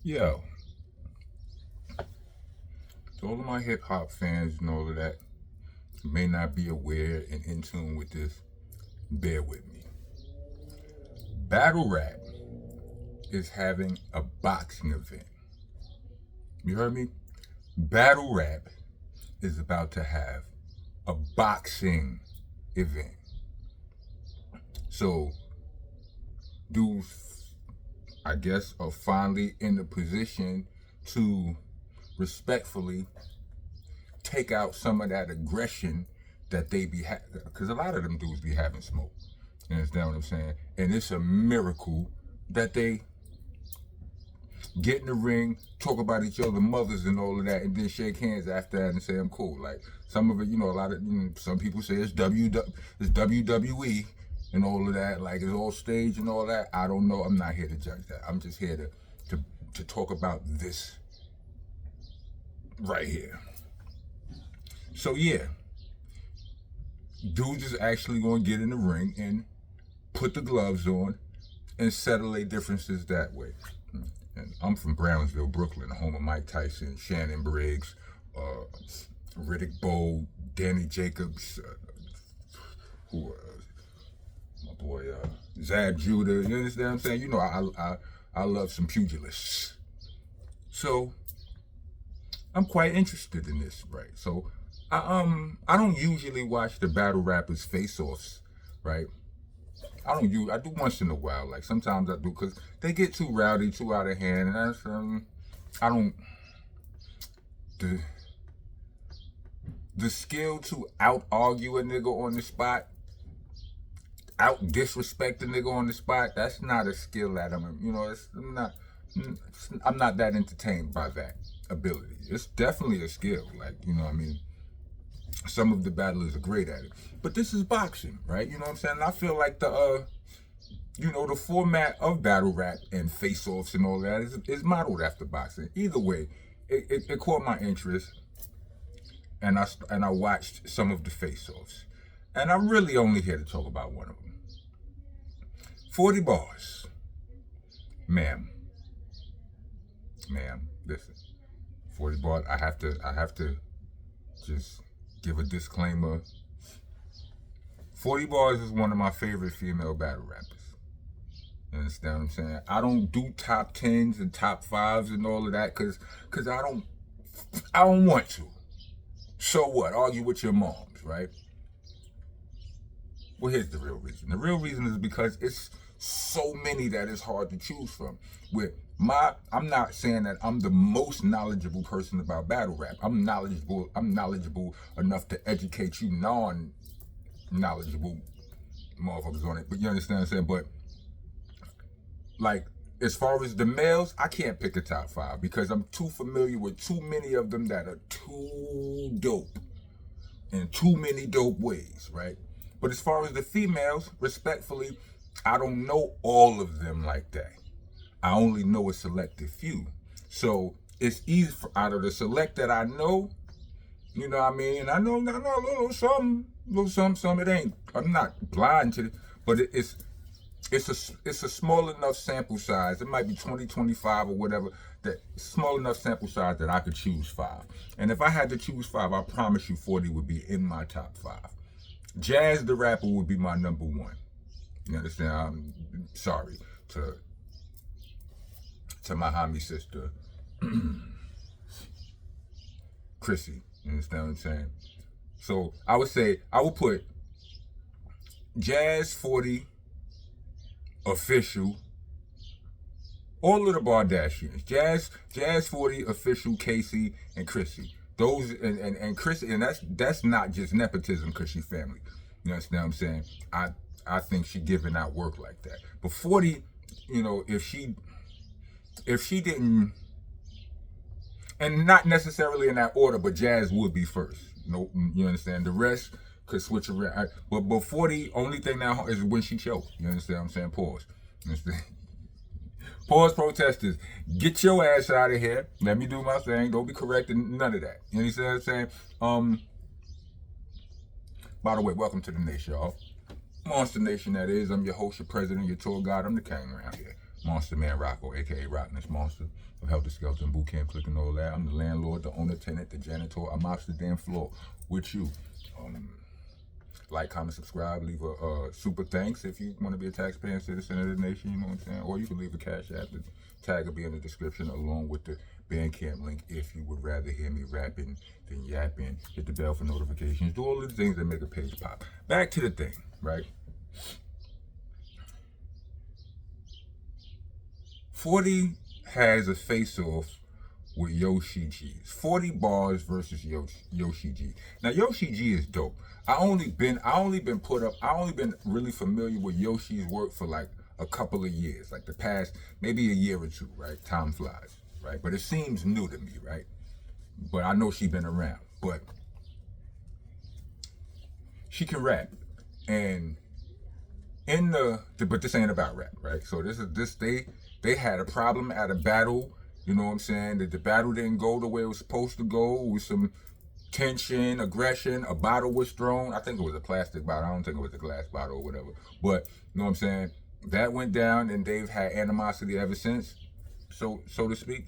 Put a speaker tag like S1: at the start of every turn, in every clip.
S1: Yo, to all of my hip hop fans and all of that who may not be aware and in tune with this, bear with me. Battle Rap is having a boxing event. You heard me? Battle Rap is about to have a boxing event. So, dudes, I guess, are finally in the position to respectfully take out some of that aggression that they be having, because a lot of them dudes be having smoke. You understand what I'm saying? And it's a miracle that they get in the ring, talk about each other's mothers and all of that, and then shake hands after that and say I'm cool. Like some of it, a lot of some people say it's WWE and all of that, like it's all stage and all that. I don't know. I'm not here to judge that. I'm just here to talk about this right here. So yeah, dudes is actually going to get in the ring and put the gloves on and settle their differences that way. And I'm from Brownsville, Brooklyn, home of Mike Tyson, Shannon Briggs, Riddick Bowe, Danny Jacobs, my boy Zab Judah. You understand what I'm saying? I love some pugilists. So I'm quite interested in this, right? So I don't usually watch the battle rappers face-offs, right? I do once in a while, like sometimes I do, because they get too rowdy, too out of hand, and that's I don't the skill to out argue a nigga on the spot, out disrespect a nigga on the spot. That's not a skill that I'm not that entertained by that ability. It's definitely a skill, like some of the battlers are great at it, but this is boxing, right? You know what I'm saying? And I feel like the format of battle rap and face-offs and all that is modeled after boxing. Either way, it caught my interest, and I watched some of the face-offs, and I'm really only here to talk about one of them. 40 bars, ma'am, listen, 40 bars. I have to just give a disclaimer. 40 Bars is one of my favorite female battle rappers. You understand what I'm saying? I don't do top 10s and top 5s and all of that because I don't want to. So what? Argue with your moms, right? Well, here's the real reason. The real reason is because it's so many that it's hard to choose from. I'm not saying that I'm the most knowledgeable person about battle rap. I'm knowledgeable enough to educate you non-knowledgeable motherfuckers on it. But you understand what I'm saying? But like, as far as the males, I can't pick a top 5 because I'm too familiar with too many of them that are too dope in too many dope ways, right? But as far as the females, respectfully, I don't know all of them like that. I only know a selected few. So it's easy out of the select that I know, you know what I mean? I know a little something. It ain't. I'm not blind to it, but it's a small enough sample size. It might be 20, 25 or whatever. That small enough sample size that I could choose 5. And if I had to choose 5, I promise you 40 would be in my top 5. Jazz the Rapper would be my number 1. You understand? I'm sorry to my homie sister, Chrissy. You understand what I'm saying? So I would put Jazz, 40, Official, all of the Bardashians. Jazz, 40, Official, Casey, and Chrissy. Those and Chrissy, and that's not just nepotism because she's family. You understand what I'm saying? I think she giving out work like that. But 40, if she didn't, and not necessarily in that order, but Jazz would be first. No, you understand? The rest could switch around. But 40, only thing now is when she choked. You understand what I'm saying? Pause. You understand? Pause, protesters. Get your ass out of here. Let me do my thing. Don't be correcting none of that. You understand what I'm saying? By the way, welcome to the nation, y'all. Monster Nation, that is. I'm your host, your president, your tour guide. I'm the king around here. Monster Man Rocco, aka Rockness Monster of Helter Skelter Boot Camp, clicking all that. I'm the landlord, the owner, tenant, the janitor. I'm off the damn floor with you. Like, comment, subscribe, leave a super thanks if you want to be a taxpaying citizen of the nation, you know what I'm saying? Or you can leave a cash app. The tag will be in the description along with the Bandcamp link if you would rather hear me rapping than yapping. Hit the bell for notifications. Do all of the things that make a page pop. Back to the thing, right? 40 has a face-off with Yoshi G. 40 bars versus Yoshi G. Now Yoshi G is dope. I only been really familiar with Yoshi's work for like a couple of years, like the past maybe a year or two, right? Time flies, right? But it seems new to me, right? But I know she's been around. But she can rap, and but this ain't about rap, right? So they had a problem at a battle. You know what I'm saying? That the battle didn't go the way it was supposed to go, with some tension, aggression. A bottle was thrown. I think it was a plastic bottle. I don't think it was a glass bottle or whatever. But you know what I'm saying? That went down, and they've had animosity ever since, so to speak.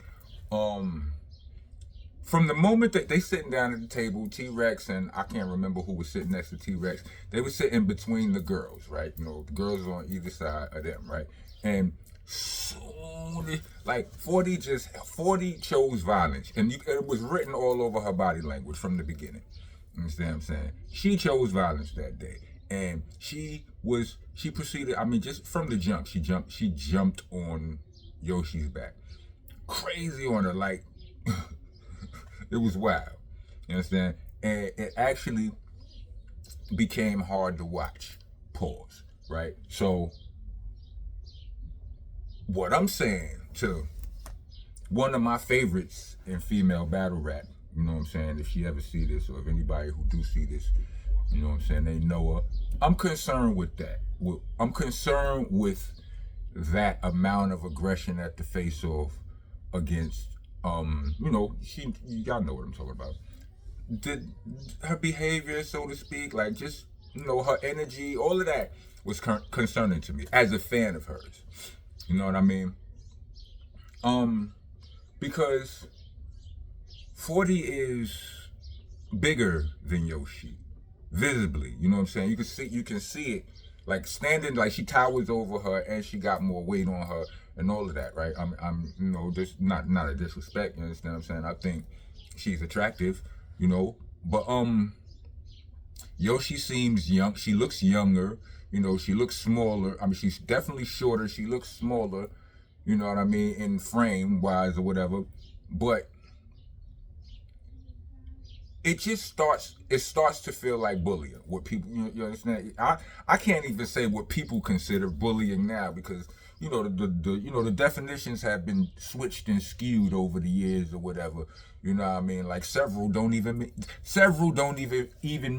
S1: From the moment that they sitting down at the table, T-Rex and I can't remember who was sitting next to T-Rex. They were sitting between the girls, right? You know, the girls on either side of them, right? And soon, like 40 chose violence, and it was written all over her body language from the beginning. You understand what I'm saying? She chose violence that day, and she proceeded. I mean, just from the jump, she jumped on Yoshi's back, crazy on her, like it was wild. You understand? And it actually became hard to watch. Pause. Right? So what I'm saying to one of my favorites in female battle rap, you know what I'm saying, if she ever see this, or if anybody who do see this, you know what I'm saying, they know her. I'm concerned with that. I'm concerned with that amount of aggression at the face-off against, you know, y'all know what I'm talking about. Her behavior, so to speak, like just, you know, her energy, all of that was concerning to me as a fan of hers. You know what I mean? Because 40 is bigger than Yoshi, visibly. You know what I'm saying? You can see it, like standing, like she towers over her, and she got more weight on her, and all of that, right? I'm, you know, just not a disrespect. You understand what I'm saying? I think she's attractive, you know, but Yoshi seems young. She looks younger. You know, she looks smaller. I mean, she's definitely shorter. She looks smaller, you know what I mean, in frame wise or whatever. But it starts to feel like bullying. What people, you understand? I can't even say what people consider bullying now, because you know the definitions have been switched and skewed over the years or whatever. You know what I mean? Like several don't even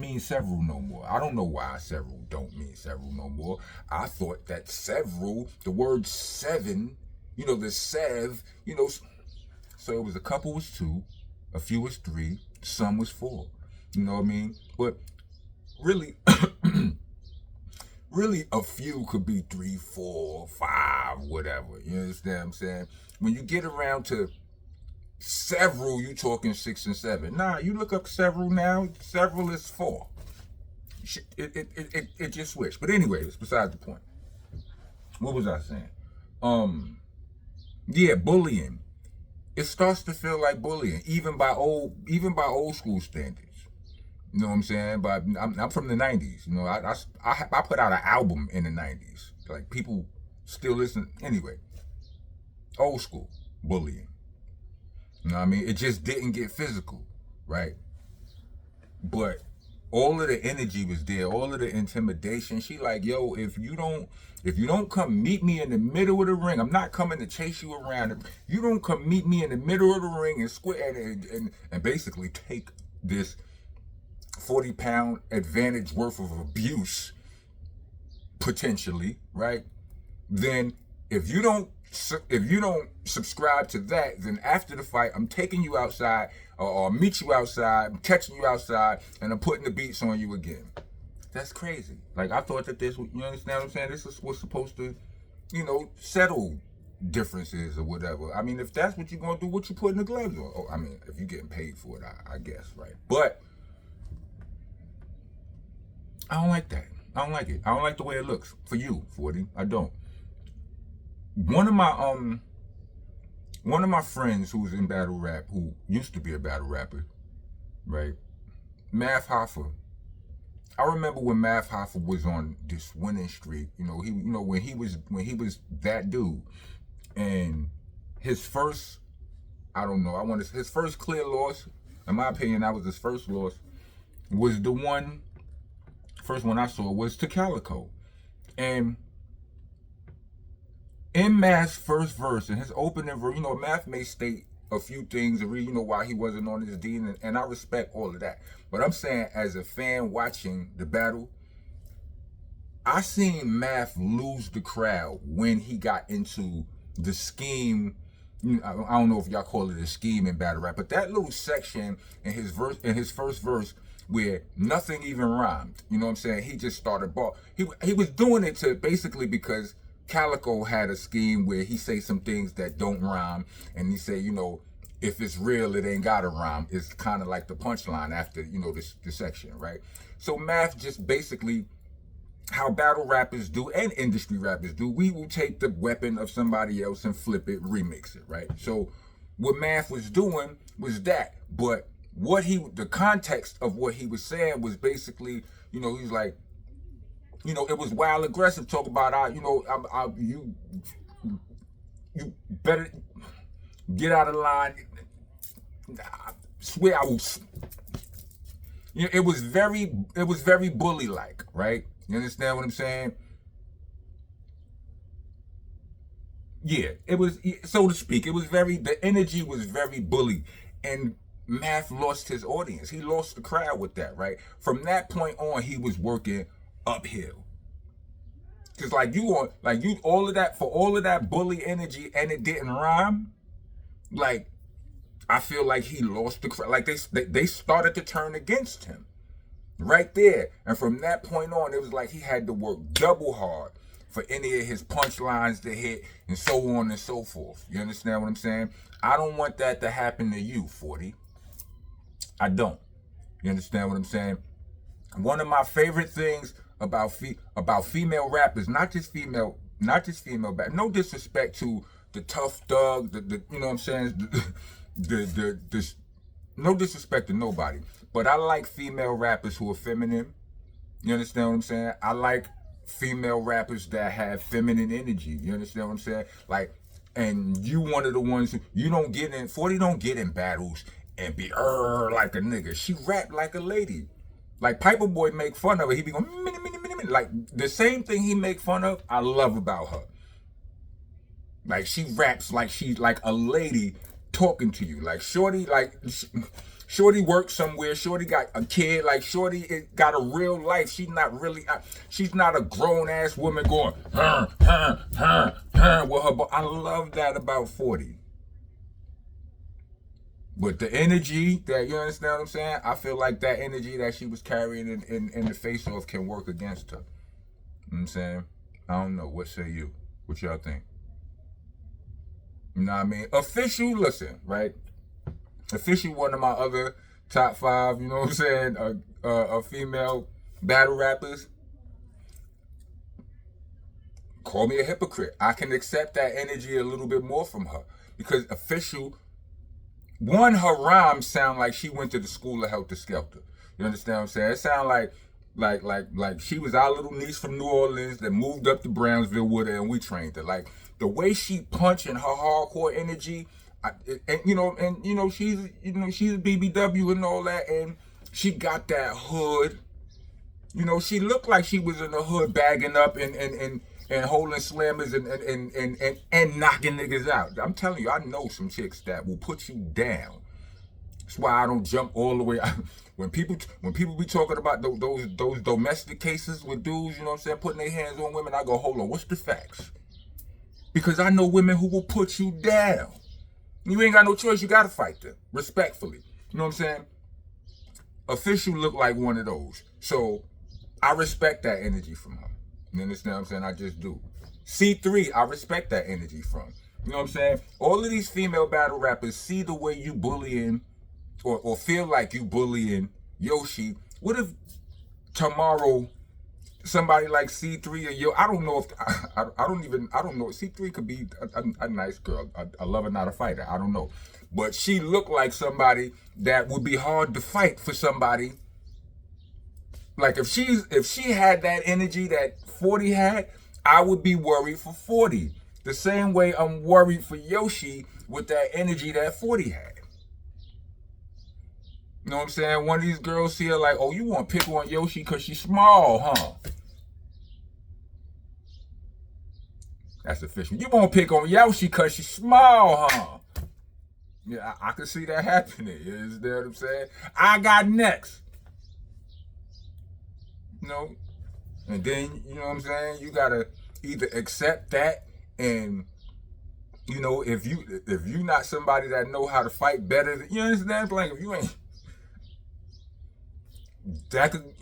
S1: mean several no more. I don't know why several don't mean several no more. I thought that several, the word seven, you know, the sev, you know, so it was a couple was 2, a few was 3, some was 4. You know what I mean? But really, really a few could be 3, 4, 5, whatever. You understand what I'm saying? When you get around to several, you talking 6 and 7. Nah, you look up several now, several is 4. It just switched. But anyway, it's beside the point. What was I saying? Yeah, bullying. It starts to feel like bullying, even by old school standards. You know what I'm saying? But I'm from the 90s. You know, I put out an album in the 90s. Like, people still listen. Anyway, old school bullying. You know what I mean? It just didn't get physical, right? But all of the energy was there, all of the intimidation. She like, yo, if you don't come meet me in the middle of the ring, I'm not coming to chase you around. If you don't come meet me in the middle of the ring and square and basically take this 40-pound advantage worth of abuse, potentially, right? Then if you don't subscribe to that, then after the fight, I'm taking you outside, or meet you outside, I'm catching you outside, and I'm putting the beats on you again. That's crazy. Like, I thought that this, you understand what I'm saying? This was supposed to, you know, settle differences or whatever. I mean, if that's what you're gonna do, what you putting the gloves on? Oh, I mean, if you're getting paid for it, I guess, right? But I don't like that. I don't like it. I don't like the way it looks for you, 40. I don't. One of my friends who's in battle rap, who used to be a battle rapper, right? Math Hoffa. I remember when Math Hoffa was on this winning streak. When he was that dude, and his first, his first clear loss. In my opinion, that was his first loss. Was the first one I saw was to Calico, and in Math's first verse, in his opening verse, Math may state a few things, why he wasn't on his D, and I respect all of that. But I'm saying, as a fan watching the battle, I seen Math lose the crowd when he got into the scheme. I don't know if y'all call it a scheme in battle rap, but that little section in his first verse, where nothing even rhymed. You know what I'm saying? He just started ball. He was doing it to basically because Calico had a scheme where he say some things that don't rhyme, and he say, if it's real, it ain't gotta rhyme. It's kind of like the punchline after, this section, right? So Math just basically, how battle rappers do and industry rappers do, we will take the weapon of somebody else and flip it, remix it, right? So what Math was doing was that, but the context of what he was saying was basically, he's like, it was wild aggressive. Talk about, you better get out of line. I swear I will. It was very bully-like, right? You understand what I'm saying? Yeah, it was, so to speak. The energy was very bully, and Math lost his audience. He lost the crowd with that, right? From that point on, he was working uphill. Cause all of that bully energy, and it didn't rhyme. Like, I feel like he lost the crowd. Like they started to turn against him, right there. And from that point on, it was like he had to work double hard for any of his punchlines to hit, and so on and so forth. You understand what I'm saying? I don't want that to happen to you, 40. I don't. You understand what I'm saying? One of my favorite things about female rappers, not just female rap. No disrespect to the tough thug, the you know what I'm saying, no disrespect to nobody, but I like female rappers who are feminine. You understand what I'm saying? I like female rappers that have feminine energy. You understand what I'm saying? Like, and you one of the ones who, you don't get in, 40 don't get in battles and be like a nigga. She rap like a lady. Like Piper Boy make fun of her. He be going, like the same thing he make fun of, I love about her. Like, she raps like she's like a lady talking to you. Like Shorty Shorty works somewhere. Shorty got a kid. Like Shorty got a real life. She's not a grown ass woman going, with her. I love that about 40. But the energy that, you understand what I'm saying? I feel like that energy that she was carrying in the face-off can work against her. You know what I'm saying? I don't know. What say you? What y'all think? You know what I mean? Official, listen, right? Official, one of my other top 5, you know what I'm saying? A female battle rappers. Call me a hypocrite. I can accept that energy a little bit more from her. Because Official, one, her rhymes sound like she went to the school of Helter Skelter. You understand what I'm saying? It sound like she was our little niece from New Orleans that moved up to Brownsville with her, and we trained her. Like, the way she punch and her hardcore energy, she's a BBW and all that, and she got that hood. She looked like she was in the hood bagging up and holding slammers and knocking niggas out. I'm telling you, I know some chicks that will put you down. That's why I don't jump all the way. When people be talking about those domestic cases with dudes, you know what I'm saying, putting their hands on women, I go, hold on, what's the facts? Because I know women who will put you down. You ain't got no choice. You got to fight them respectfully. You know what I'm saying? Official look like one of those. So I respect that energy from her. You understand what I'm saying? I just do. C3, I respect that energy from. You know what I'm saying? All of these female battle rappers see the way you bullying or feel like you bullying Yoshi. What if tomorrow somebody like C3 or Yo, I don't know if I don't know. C3 could be a nice girl, a lover, not a fighter. I don't know, but she looked like somebody that would be hard to fight for somebody. Like if she had that energy that 40 had, I would be worried for 40. The same way I'm worried for Yoshi with that energy that 40 had. You know what I'm saying? One of these girls here like, oh, you want to pick on Yoshi because she's small, huh? That's official. You want to pick on Yoshi because she's small, huh? Yeah, I can see that happening. You know what I'm saying? I got next. You know? And then, you know what I'm saying? You got to either accept that and, you know, if you not somebody that know how to fight better, than, you understand? Like, if you ain't, that could,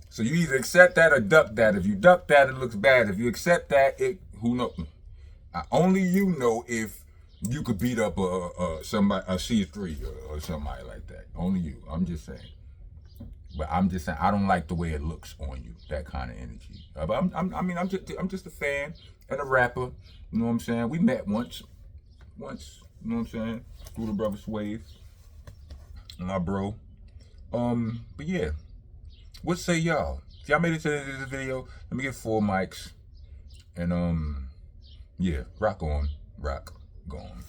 S1: so you either accept that or duck that. If you duck that, it looks bad. If you accept that, who knows? Only you know if you could beat up a C3 or somebody like that. Only you. I'm just saying. But I'm just saying I don't like the way it looks on you. That kind of energy. But I'm just a fan and a rapper. You know what I'm saying? We met once. You know what I'm saying? Through the brother Swave. My bro. But yeah. What say y'all? If y'all made it to the end of the video, let me get 4 mics. And yeah, rock on, rock gone.